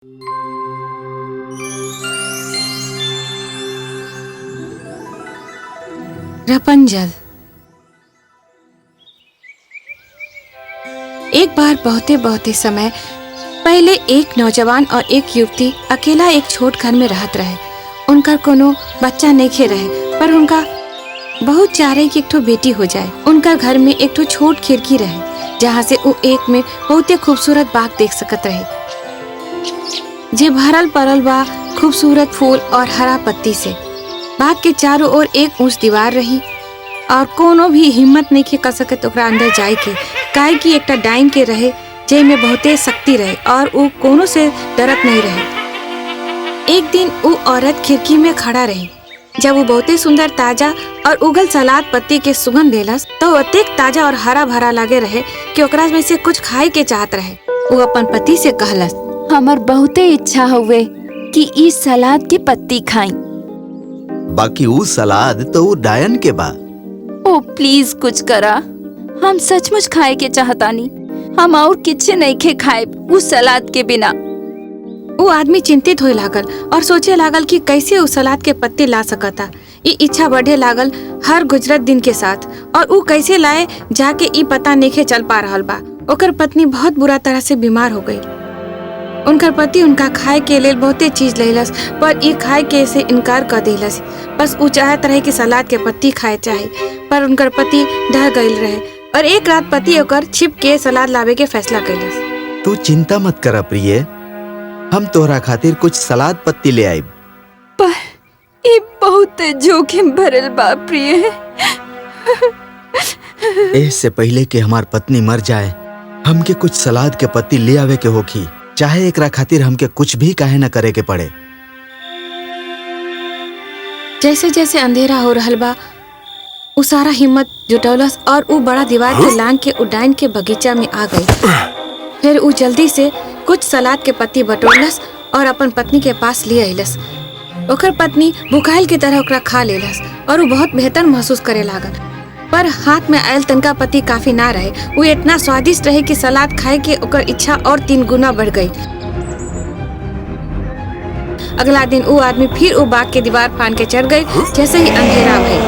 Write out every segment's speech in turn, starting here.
रपंजल। एक बार बहुते बहुते समय पहले एक नौजवान और एक युवती अकेला एक छोट घर में रहत रहे। उनका कोनो बच्चा नहीं रहे, पर उनका बहुत चाहे कि एक ठो बेटी हो जाए। उनका घर में एक ठो छोट खिड़की रहे, जहाँ से वो एक में बहुते खूबसूरत बाग देख सकत रहे, जे भरल परल बा खूबसूरत फूल और हरा पत्ती से। बाग के चारों ओर एक ऊंच दीवार रही और कोनो भी हिम्मत नहीं के कर सकत ओकरा अंदर जाए के, काहे कि एकटा डाइन के रहे जे में बहुते शक्ति रहे और वो कोनो से डरत नहीं रहे। एक दिन वो औरत खिड़की में खड़ा रही। जब वो बहुते सुंदर ताजा और उगल सलाद पत्ती के सुगंध देलस तो अतेक ताजा और हरा भरा लागे रहे कि ओकरा में से कुछ खाए के चाहत रहे। वो अपन पति से कहलस, हमर बहुते इच्छा हुए कि इस सलाद के पत्ती खाई। बाकी वो सलाद तो वो डायन के बा। ओ प्लीज कुछ करा, हम सचमुच खाए के चाहतानी। हम और किच्छे नहीं खे खाए उस सलाद के बिना। वो आदमी चिंतित होए लागल और सोचे लागल कि कैसे उस सलाद के पत्ते ला सकता। ये इच्छा बढ़े लागल हर गुजरत दिन के साथ, और वो कैसे लाए जाके ई पता नहीं चल पा रहल बा। ओकर पत्नी बहुत बुरा तरह से बीमार हो गई। उनकर पति उनका खाए के लिए बहुते चीज लेलस, पर ये खाए के से इनकार कर देलस। बस वो चाहत रहे कि सलाद के पत्ती खाए चाहे, पर उनकर पति डर गईल रहे और एक रात पति ओकर छिप के सलाद लावे के फैसला कैलस। तू चिंता मत कर प्रिय, हम तोहरा खातिर कुछ सलाद पत्ती ले आइब। पर ये बहुत जोखिम भरल बा प्रिय। इससे पहले कि हमार पत्नी मर जाए, हमके कुछ सलाद के पत्ती ले आवे के होखी, चाहे एकरा खातिर हमके कुछ भी काहे न करे के पड़े। जैसे जैसे अंधेरा हो रहल बा, वो सारा हिम्मत जुटौलस और वो बड़ा दीवार के लांग के उडाइन के बगीचा में आ गई। फिर वो जल्दी से कुछ सलाद के पत्ती बटोरलस और अपन पत्नी के पास ले आइलस। ओकर पत्नी भुखाइल की तरह ओकरा खा लेलस और वो बहुत बेहतर महसूस करे लागल। पर हाथ में आयल तनका पत्ती काफी ना रहे। वो इतना स्वादिष्ट रहे कि सलाद खाए के ओकर इच्छा और 3 गुना बढ़ गई। अगला दिन वो आदमी फिर वो बाग के दीवार फान के चढ़ गई जैसे ही अंधेरा भई।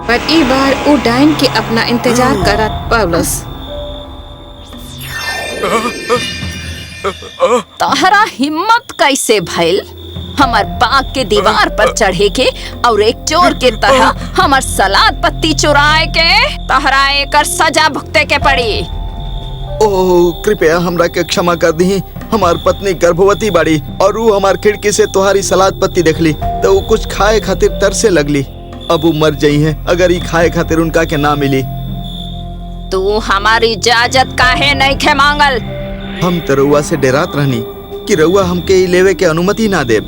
पर ई बार वो डाइन के अपना इंतजार करत पवलस। तहरा हिम्मत कैसे भइल हमार बाग के दीवार पर चढ़े के और एक चोर के तरह हमार सलाद पत्ती चुराए के? तहरा एकर सजा भुगते के पड़ी। ओह, कृपया हमरा के क्षमा कर दी। हमार पत्नी गर्भवती बाड़ी और वो हमार खिड़की से तुम्हारी सलाद पत्ती देखली तो वो कुछ खाए खातिर तरसे लगली। अब वो मर जाई है अगर ये खाए खातिर उनका के ना मिली। तू हमारी इजाजत काहे नहीं खे मांगल? हम तो रउआ से डरात रहनी कि रउआ हमके लेवे के अनुमति ना देब।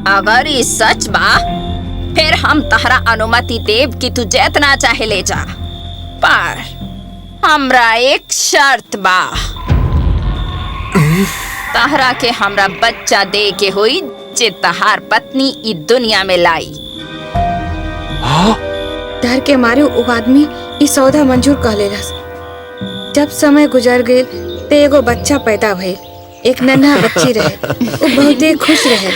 अगर ये सच बा फिर हम तहरा अनुमति देव कि तू जितना चाहे ले जा, पर हमरा एक शर्त बा। तहरा के हमरा बच्चा दे के होई जे तहार पत्नी ई दुनिया में लाई। डर के मारे वो आदमी ई सौदा मंजूर कर लेलस। जब समय गुजर गए तो एगो बच्चा पैदा भइल। एक नन्हा बच्ची रहे, वो बहुते खुश रहे।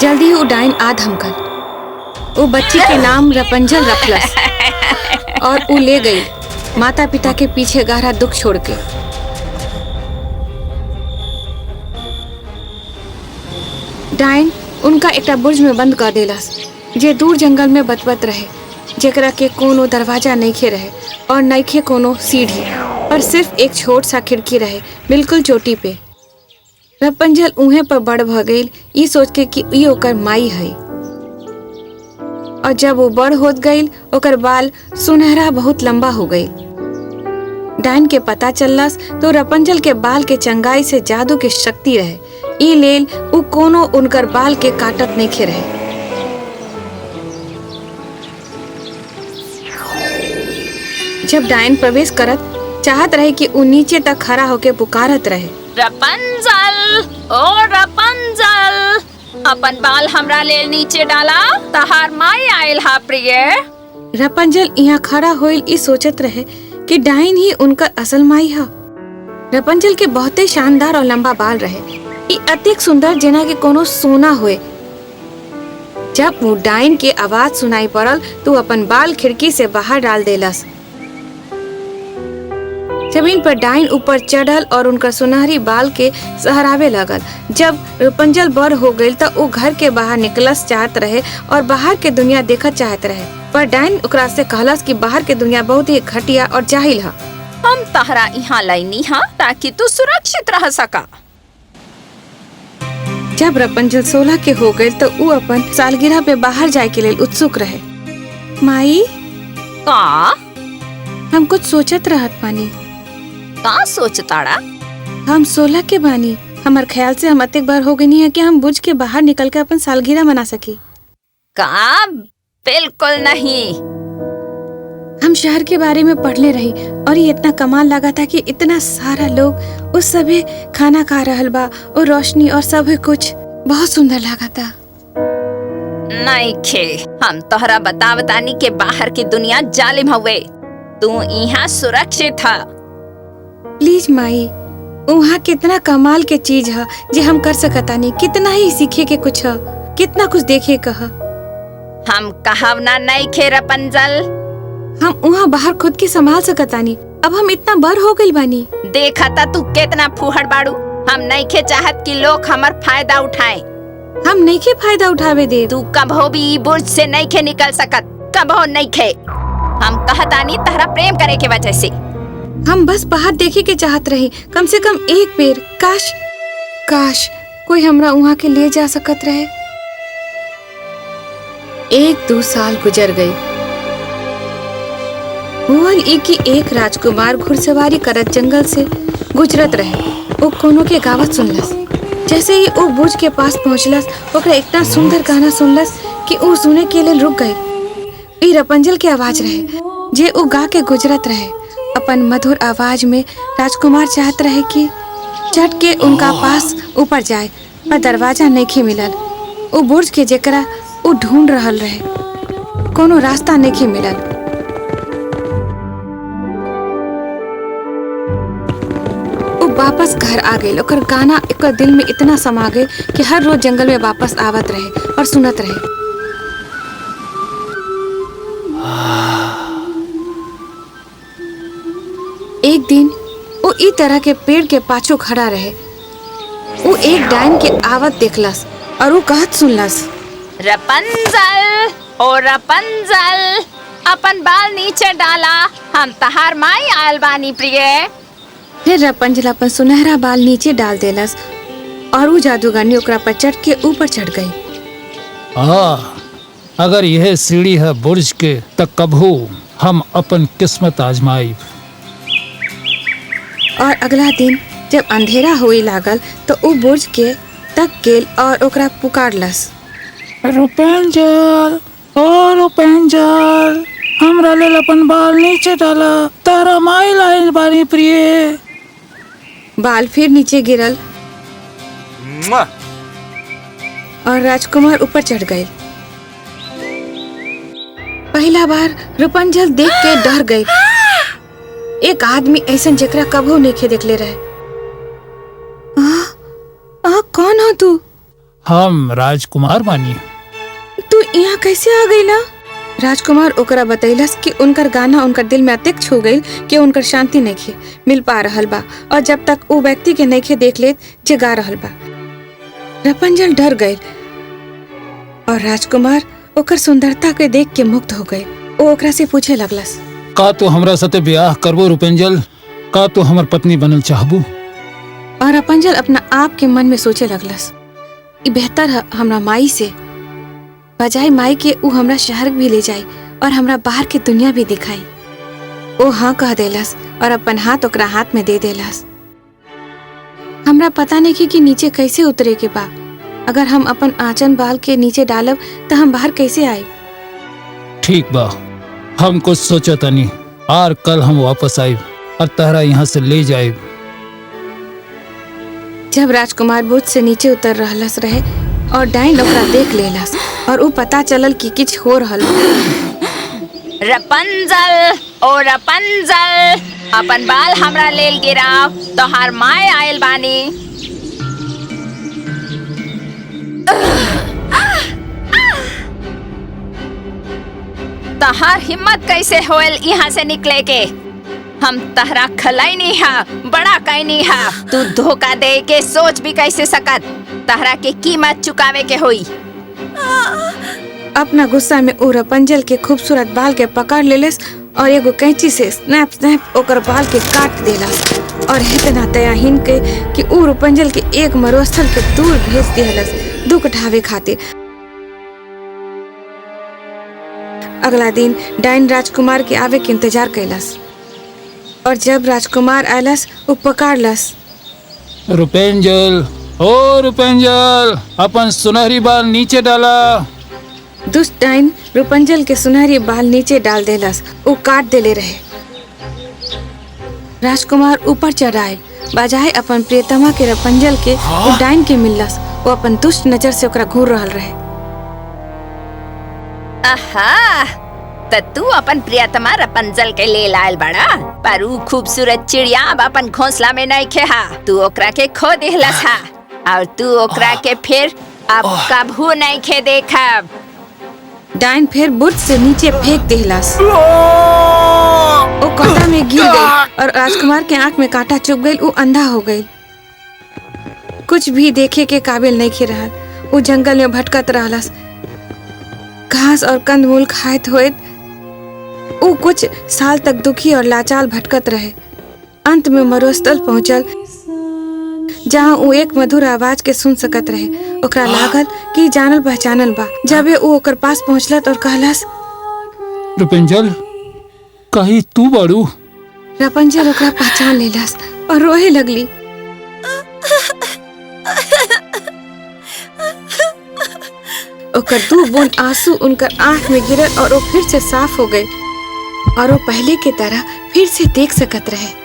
जल्दी वो डाइन आ धमकल। वो बच्ची के नाम रपंजल रखलस और वो ले गई माता पिता के पीछे गहरा दुख छोड़ के। डाइन उनका एकटा बुर्ज में बंद कर देलस, जे दूर जंगल में बतबत रहे, जेकरा के कोनो दरवाजा नहीं खे रहे और नहीं खे कोनो सीढ़ी, पर सिर्फ एक छोट सा खिड़की रहे बिल्कुल चोटी पे। रपंजल उहे पर बड़ भ गई ई सोच के कि ई ओकर माई है। और जब वो बड़ होत गई ओकर बाल सुनहरा बहुत लंबा हो गई। डाइन के पता चललस तो रपंजल के बाल के चंगाई से जादू की शक्ति रहे। ई लेल उ कोनो उनकर बाल के काटत नहीं खे रहे। जब डाइन प्रवेश करत चाहत रहे कि उ नीचे तक खड़ा होके पुकारत रहे, रपंजल, ओ रपंजल, अपन बाल हमरा लेल नीचे डाला, तहार माई आयल हा प्रिय। रपंजल यहाँ खड़ा होइल ई सोचत रहे कि डाइन ही उनका असल माई है। रपंजल के बहुते शानदार और लंबा बाल रहे, ई अतिक सुंदर जना के कोनो सोना हुए। जब वो डाइन के आवाज सुनाई पड़ल तो अपन बाल खिड़की से बाहर डाल देलस। जमीन पर डाइन ऊपर चढ़ल और उनका सुनहरी बाल के सहरावे लगल। जब रपंजल बड़ हो गई तो वो घर के बाहर निकलस चाहत रहे और बाहर के दुनिया देखत चाहत रहे, पर डाइन ओकरा से कहलस कि बाहर के दुनिया बहुत ही घटिया और जाहिल है। हम तहरा यहाँ लाइनी हा ताकि तू सुरक्षित रह सका। जब रपंजल 16 के हो गए तो वो अपन सालगिरह पे बाहर जाए के लिए उत्सुक रहे। माई, का हम कुछ सोचत रहत बानी। का सोचताड़ा? हम 16 के बानी। हमार ख्याल से हम अतेक बार हो गई है कि हम बुझ के बाहर निकल के अपन सालगिरह मना सकी। का? बिल्कुल नहीं। हम शहर के बारे में पढ़ले रही और ये इतना कमाल लगा था कि इतना सारा लोग उस सभी खाना खा रहल बा और रोशनी और सब कुछ बहुत सुंदर लगा था। नहीं खे, हम तोहरा बतावतानी के बाहर की दुनिया जालिम हुए, तू यहाँ सुरक्षित है। प्लीज माई, वहाँ कितना कमाल के चीज है जे हम कर सकता नहीं, कितना ही सीखे के कुछ है, कितना कुछ देखे का है। हम कहावना नहीं खे रपंजल, हम वहाँ बाहर खुद के संभाल सकता नहीं। अब हम इतना बड़ हो गई बानी। देखा था तू कितना फूहड़ बाड़ू। हम नहीं खे चाहत कि लोग हमार फायदा उठाएं। हम नहीं के फायदा उठावे दे। तू कभो भी बुर्ज से नहीं खे निकल सकत, कभो नहीं खे। हम कहतानी तहरा प्रेम करे के वजह से। हम बस बाहर देखे के चाहत रही, कम से कम एक बेर। काश कोई हमरा वहाँ के ले जा सकत रहे। 1-2 साल गुजर गई। हुअल ई की एक राजकुमार घुड़सवारी करत जंगल से गुजरत रहे। वो कोनो के गावत सुनलस। जैसे ही वो बुर्ज के पास पहुँचलस, ओकरा इतना सुंदर गाना सुनलस कि वो सुने के लिए रुक गई। ई रपंजल के आवाज रहे जे वो गा के गुजरत रहे। अपन मधुर आवाज में राजकुमार चाहत रहे कि चढ़ के उनका पास ऊपर जाए, पर दरवाजा नहीं मिलल। वो बुर्ज के जेकरा वो ढूंढ रहल रहे, कोनो रास्ता नहीं मिलल। वो वापस घर आ गए। ओकर गाना एक दिल में इतना समा गए कि हर रोज जंगल में वापस आवत रहे और सुनत रहे। एक दिन वो ई तरह के पेड़ के पाछू खड़ा रहे। वो एक डाइन के आवत देखलस और वो कहत सुनलस, रपंजल, ओ रपंजल, अपन बाल नीचे डाला, हम तहार माई आयल बानी प्रिय। फिर रपंजल अपन सुनहरा बाल नीचे डाल देलस और वो जादूगरनी ओकरा पर चढ़ के ऊपर चढ़ गई। अगर यह सीढ़ी है बुर्ज के, तब कभू हम अपन किस्मत आजमाई। और अगला दिन जब अंधेरा होए लागल तो वो बुर्ज के तक गेल और ओकरा पुकारलस, रुपेंजल, ओ रुपेंजल, हमरा लेल अपन बाल नीचे डाला, तारा माई लाइन बारी प्रिय। बाल फिर नीचे गिरल और राजकुमार ऊपर चढ़ गए। पहला बार रुपेंजल देख के डर गई। एक आदमी ऐसन जेकरा कभो नहीं देखले रहे। कौन हो तू? हम राजकुमार बानी। तू यहाँ कैसे आ गई ना? राजकुमार ओकरा बतैलस कि उनकर गाना उनकर दिल में अतिक छू गई कि उनकर शांति नहीं मिल पा रहल बा और जब तक वो व्यक्ति के नहीं देख ले जे गा रहल बा। रपंजल डर गई और राजकुमार ओकर सुंदरता के देख के मुग्ध हो गए। वो ओकरा से पूछे लगलस, का तू हमरा साथे ब्याह करबो रुपेंजल? का तू हमर पत्नी बनल चाहबू? और रपंजल अपना आप के मन में सोचे लगलस, ई बेहतर है हमरा माई से बजाय माई के ऊ हमरा शहर भी ले जाई और हमरा बाहर की दुनिया भी दिखाई। ओ हाँ कह देलस और अपन हाथ ओकरा हाथ में दे देलस। हमरा पता नहीं कि नीचे कैसे उतरे के बा। अगर हम अपन आंचन बाल के नीचे डालब तो हम बाहर कैसे आए? ठीक बा, हम कुछ सोचा तनी और कल हम वापस आई। और तहरा यहाँ से ले जाए। जब राजकुमार बुर्ज से नीचे उतर रहलस रहे और डाइन ओकरा देख लेलस और ऊ पता चलल कि किछ हो रहल बा। रपंजल, ओ रपंजल, अपन बाल हमरा लेल गिराव, तोहार माय आयल बानी। तहार हिम्मत कैसे होल यहाँ से निकले के? हम तहरा खलाई नहीं हा, बड़ा कहीं नहीं हा। तू धोखा दे के सोच भी कैसे सकत? तहरा के कीमत चुकावे के होई। अपना गुस्सा में ऊ रपंजल के खूबसूरत बाल के पकड़ लेलस और एगो कैंची से स्नैप स्नैप ओकर बाल के काट देलस और इतना दयाहीन के कि ऊ रपंजल के एक मरुस्थल के दूर भेज दिहलस दुख उठावे खातिर। अगला दिन डाइन राजकुमार के आवे के इंतजार कैलस और जब राजकुमार आयलस ऊ पकड़लस। रुपेंजल, ओ रुपेंजल, अपन सुनहरी बाल नीचे डाला। दुष्ट डाइन रुपंजल के सुनहरी बाल नीचे डाल देलस, ऊ काट देले रहे। राजकुमार ऊपर चढ़ आए, बजाय अपन प्रियतमा के रपंजल के ऊ डाइन के मिललस। वो अपन दुष्ट नजर से ओकरा घूर रहल रहे। आहा, त तू अपन प्रियतमा रपंजल के ले लायल बड़ा, पर ऊ खूबसूरत चिड़िया अब अपन घोंसला में नहीं खेहा। तू ओकरा के खो दिहलस हा और तू ओकरा के फिर अब कभू नहीं खे देखब। डाइन फिर बुर्ज से नीचे फेंक दिहलस। वो कांटा में गिर गई और राजकुमार के आंख में कांटा चुभ गई। वो अंधा हो गई, कुछ भी देखे के काबिल नहीं खे रहल। वो जंगल में भटकत रहलस, घास और कंदमूल खाइत होइत। वो कुछ साल तक दुखी और लाचार भटकत रहे। अंत में मरुस्थल पहुंचल जहाँ वो एक मधुर आवाज के सुन सकत रहे। ओकरा लागल कि जानल पहचानल बा। जब वो ओकर पास पहुंचलत और कहलस, रुपेंजल, कहीं तू बाड़ू? रपंजल ओकरा पहचान लेलस और रोए लगली। ओकर दू बूंद आंसू उनकर आंख में गिरल और वो फिर से साफ हो गए और वो पहले की तरह फिर से देख सकत रहे।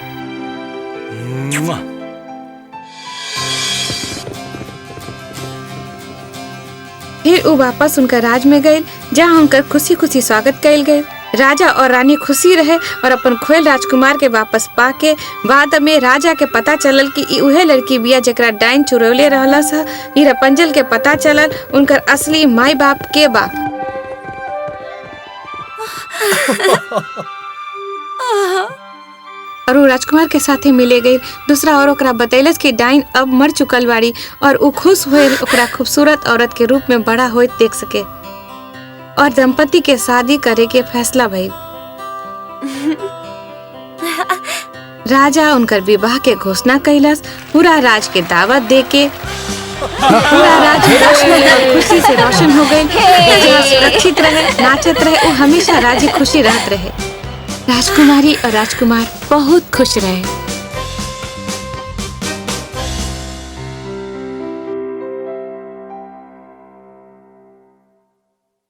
फिर वो वापस उनका राज में गए जहाँ उनकर खुशी खुशी स्वागत कइल गए। राजा और रानी खुशी रहे और अपन खोयल राजकुमार के वापस पाके बाद में राजा के पता चलल कि ई उहे लड़की बिया जेकरा डाइन चुरौले रहलस। ई रपंजल के पता चलल उनकर असली माई बाप के बा। और वो राजकुमार के साथे मिले गई। दूसरा और ओकरा बतैलस कि डाइन अब मर चुकल बाड़ी और वो खुश हुए ओकरा खूबसूरत औरत के रूप में बड़ा होइत देख सके और दंपति के शादी करे के फैसला भइल। राजा उनकर विवाह के घोषणा कैलस। पूरा राज के दावत दे के पूरा राज रोशनी और खुशी से रोशन हो गए। जहाँ सुरक्षित रहे, नाचत रहे, वो हमेशा राजी खुशी रहत रहे। राजकुमारी और राजकुमार बहुत खुश रहे।